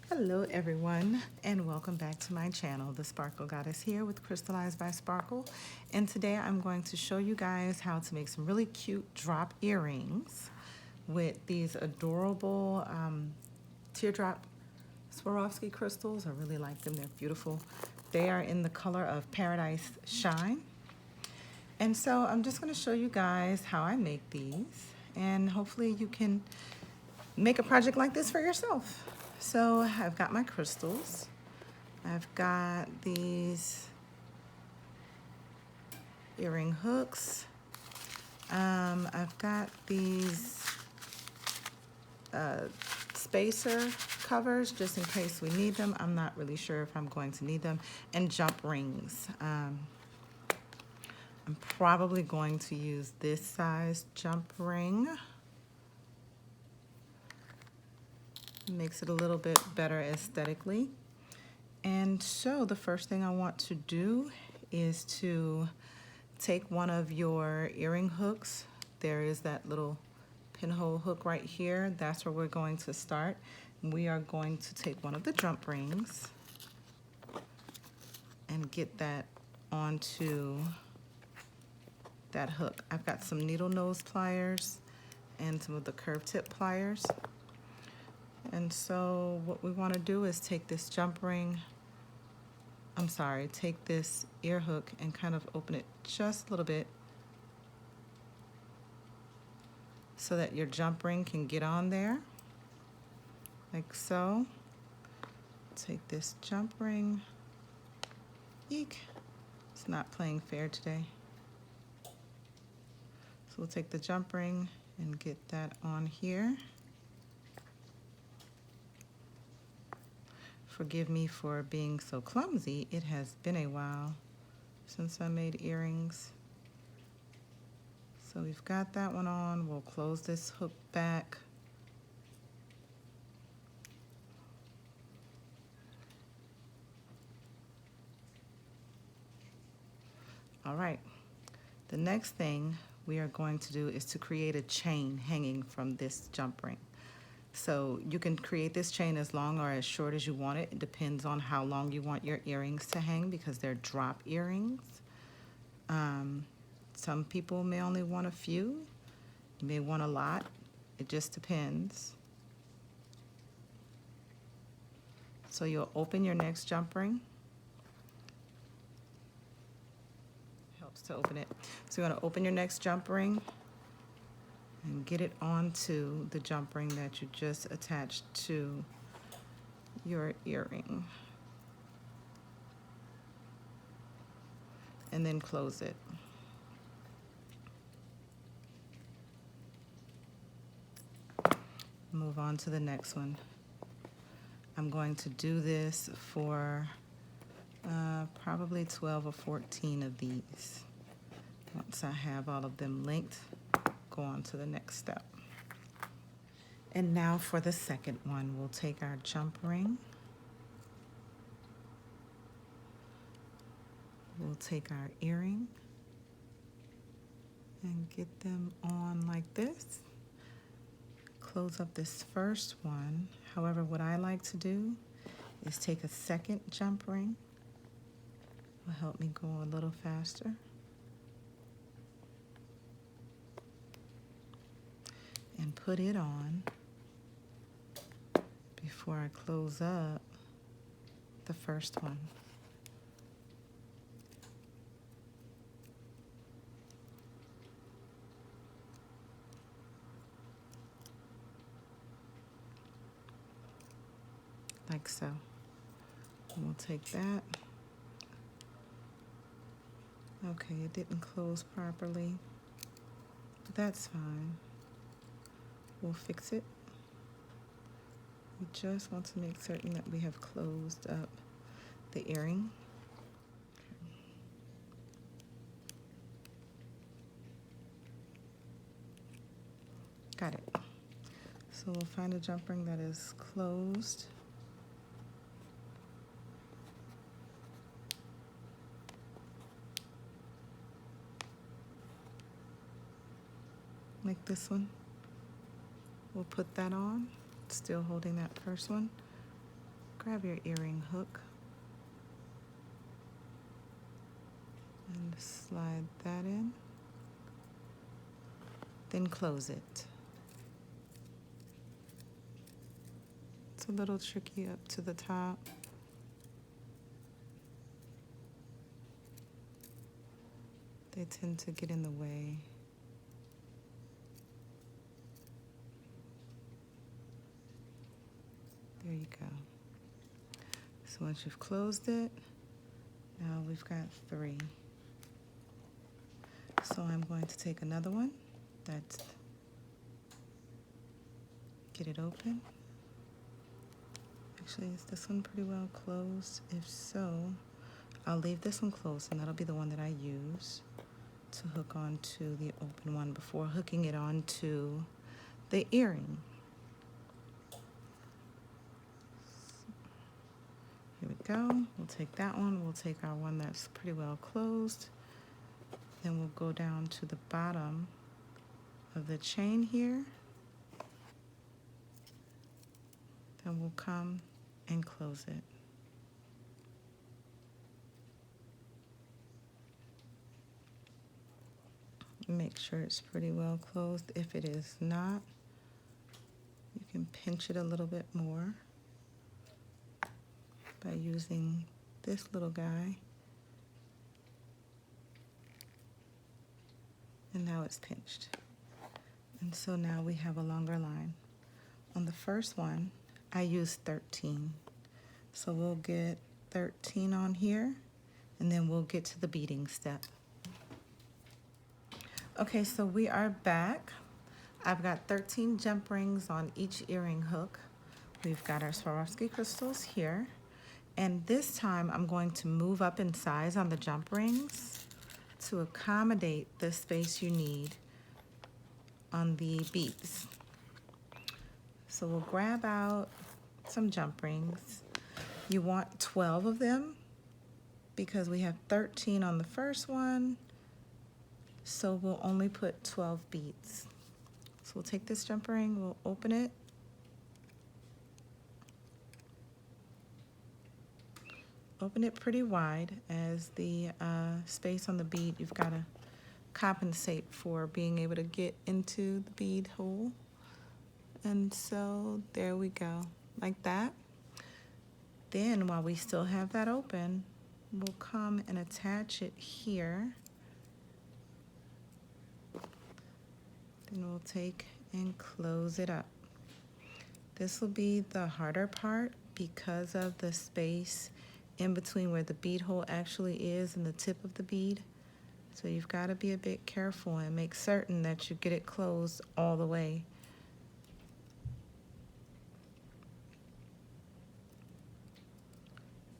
Hello everyone, and welcome back to my channel. The Sparkle Goddess here with Crystallized by Sparkle. And today I'm going to show you guys how to make some really cute drop earrings with these adorable teardrop Swarovski crystals. I really like them, they're beautiful. They are in the color of Paradise Shine. And so I'm just going to show you guys how I make these, and hopefully you can make a project like this for yourself. So I've got my crystals. I've got these earring hooks. I've got these spacer covers just in case we need them. I'm not really sure if I'm going to need them. And jump rings. I'm probably going to use this size jump ring. Makes it a little bit better aesthetically. And so the first thing I want to do is to take one of your earring hooks. There is that little pinhole hook right here. That's where we're going to start. We are going to take one of the jump rings and get that onto that hook. I've got some needle nose pliers and some of the curved tip pliers. And so what we want to do is take this take this ear hook and kind of open it just a little bit so that your jump ring can get on there, like so. Take this jump ring. Eek, it's not playing fair today. So we'll take the jump ring and get that on here. Forgive me for being so clumsy. It has been a while since I made earrings. So we've got that one on. We'll close this hook back. All right. The next thing we are going to do is to create a chain hanging from this jump ring. So you can create this chain as long or as short as you want it. It depends on how long you want your earrings to hang because they're drop earrings. Some people may only want a few. You may want a lot. It just depends. So you'll open your next jump ring. Helps to open it. So you want to open your next jump ring and get it onto the jump ring that you just attached to your earring. And then close it. Move on to the next one. I'm going to do this for probably 12 or 14 of these. Once I have all of them linked, go on to the next step. And now for the second one, we'll take our jump ring. We'll take our earring and get them on like this. Close up this first one. However, what I like to do is take a second jump ring. Will help me go a little faster. And put it on before I close up the first one. Like so. And we'll take that. Okay, it didn't close properly, but that's fine. We'll fix it. We just want to make certain that we have closed up the earring. Got it. So we'll find a jump ring that is closed. Like this one. We'll put that on, still holding that first one. grab your earring hook and slide that in, then close it. It's a little tricky up to the top. They tend to get in the way. There you go. So once you've closed it, now we've got 3. So I'm going to take another one, get it open. Actually, is this one pretty well closed? If so, I'll leave this one closed, and that'll be the one that I use to hook onto the open one before hooking it onto the earring. Here we go. We'll take that one. We'll take our one that's pretty well closed. Then we'll go down to the bottom of the chain here. Then we'll come and close it. Make sure it's pretty well closed. If it is not, you can pinch it a little bit more by using this little guy. And now it's pinched. And so now we have a longer line. On the first one, I used 13. So we'll get 13 on here, and then we'll get to the beading step. Okay, so we are back. I've got 13 jump rings on each earring hook. We've got our Swarovski crystals here. And this time I'm going to move up in size on the jump rings to accommodate the space you need on the beads. So we'll grab out some jump rings. You want 12 of them because we have 13 on the first one, so we'll only put 12 beads. So we'll take this jump ring, we'll open it. Open it pretty wide, as the space on the bead, you've got to compensate for being able to get into the bead hole. And so there we go, like that. Then while we still have that open, we'll come and attach it here. Then we'll take and close it up. This will be the harder part because of the space in between where the bead hole actually is and the tip of the bead. So you've got to be a bit careful and make certain that you get it closed all the way.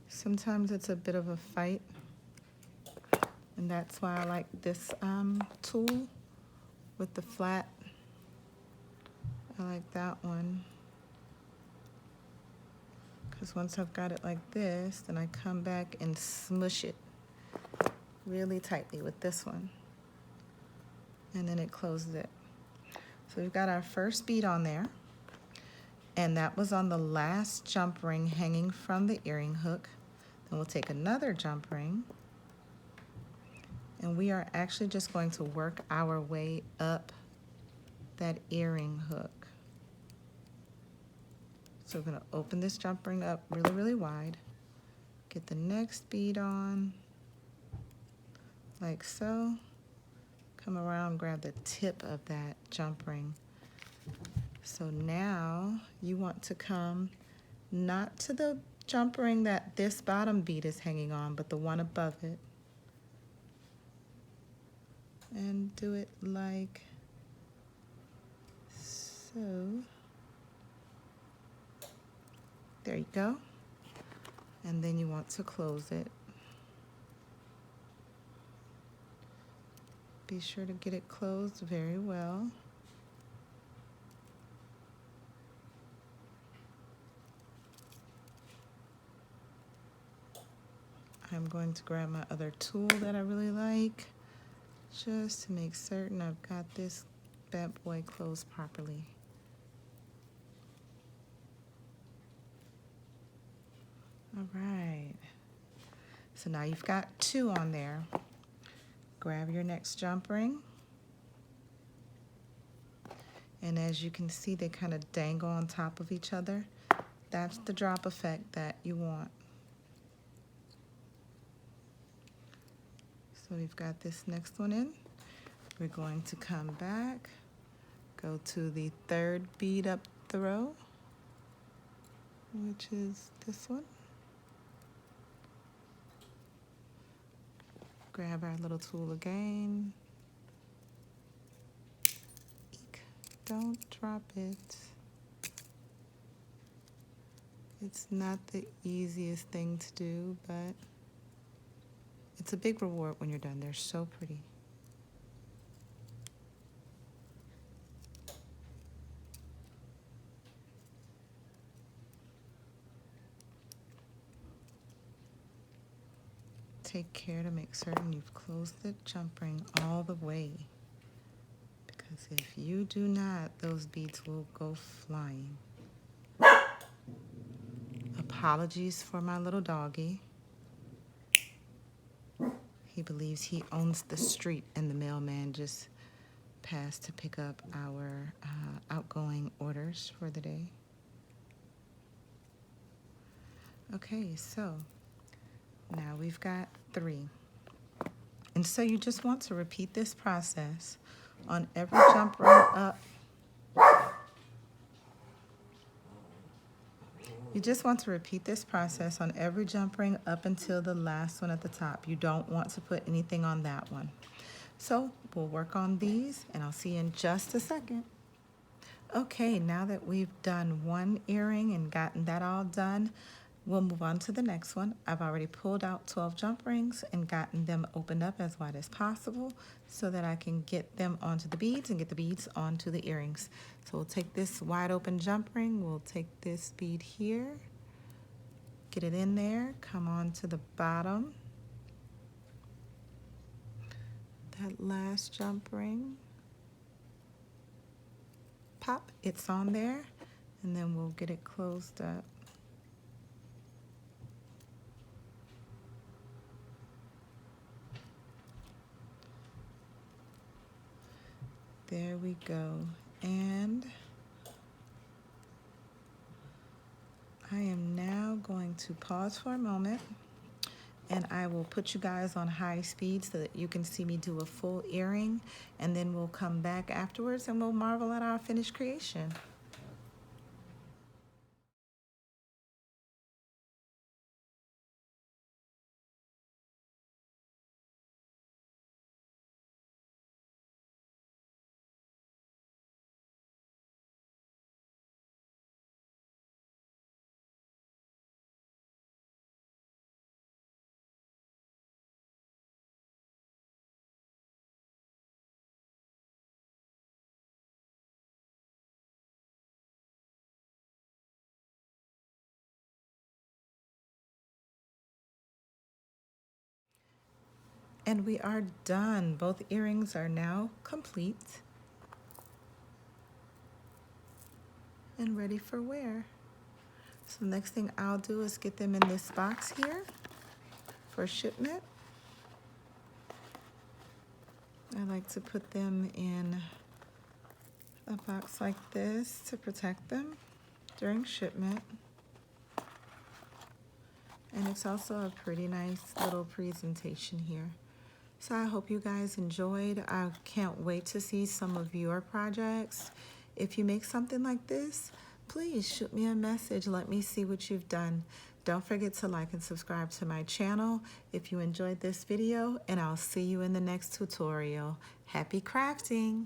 Sometimes it's a bit of a fight, and that's why I like this tool with the flat. I like that one, because once I've got it like this, then I come back and smush it really tightly with this one, and then it closes it. So we've got our first bead on there, and that was on the last jump ring hanging from the earring hook. Then we'll take another jump ring, and we are actually just going to work our way up that earring hook. So we're going to open this jump ring up really, really wide, get the next bead on, like so, come around, grab the tip of that jump ring. So now you want to come not to the jump ring that this bottom bead is hanging on, but the one above it. And do it like so. There you go. And then you want to close it. Be sure to get it closed very well. I'm going to grab my other tool that I really like, just to make certain I've got this bad boy closed properly. All right. So now you've got 2 on there. Grab your next jump ring. And as you can see, they kind of dangle on top of each other. That's the drop effect that you want. So we've got this next one in. We're going to come back, go to the 3rd bead up the row, which is this one. Grab our little tool again. Eek, don't drop it. It's not the easiest thing to do, but it's a big reward when you're done. They're so pretty. Take care to make certain you've closed the jump ring all the way, because if you do not, those beads will go flying. Apologies for my little doggy. He believes he owns the street, and the mailman just passed to pick up our outgoing orders for the day. Okay, so now we've got 3. And so you just want to repeat this process on every jump ring up. You just want to repeat this process on every jump ring up until the last one at the top. You don't want to put anything on that one. So we'll work on these, and I'll see you in just a second. Okay, now that we've done 1 earring and gotten that all done, we'll move on to the next one. I've already pulled out 12 jump rings and gotten them opened up as wide as possible so that I can get them onto the beads and get the beads onto the earrings. So we'll take this wide open jump ring, we'll take this bead here, get it in there, come on to the bottom, that last jump ring, pop, it's on there, and then we'll get it closed up. There we go. And I am now going to pause for a moment, and I will put you guys on high speed so that you can see me do a full earring, and then we'll come back afterwards and we'll marvel at our finished creation. And we are done. Both earrings are now complete and ready for wear. So the next thing I'll do is get them in this box here for shipment. I like to put them in a box like this to protect them during shipment. And it's also a pretty nice little presentation here. So I hope you guys enjoyed. I can't wait to see some of your projects. If you make something like this, please shoot me a message. Let me see what you've done. Don't forget to like and subscribe to my channel if you enjoyed this video, and I'll see you in the next tutorial. Happy crafting!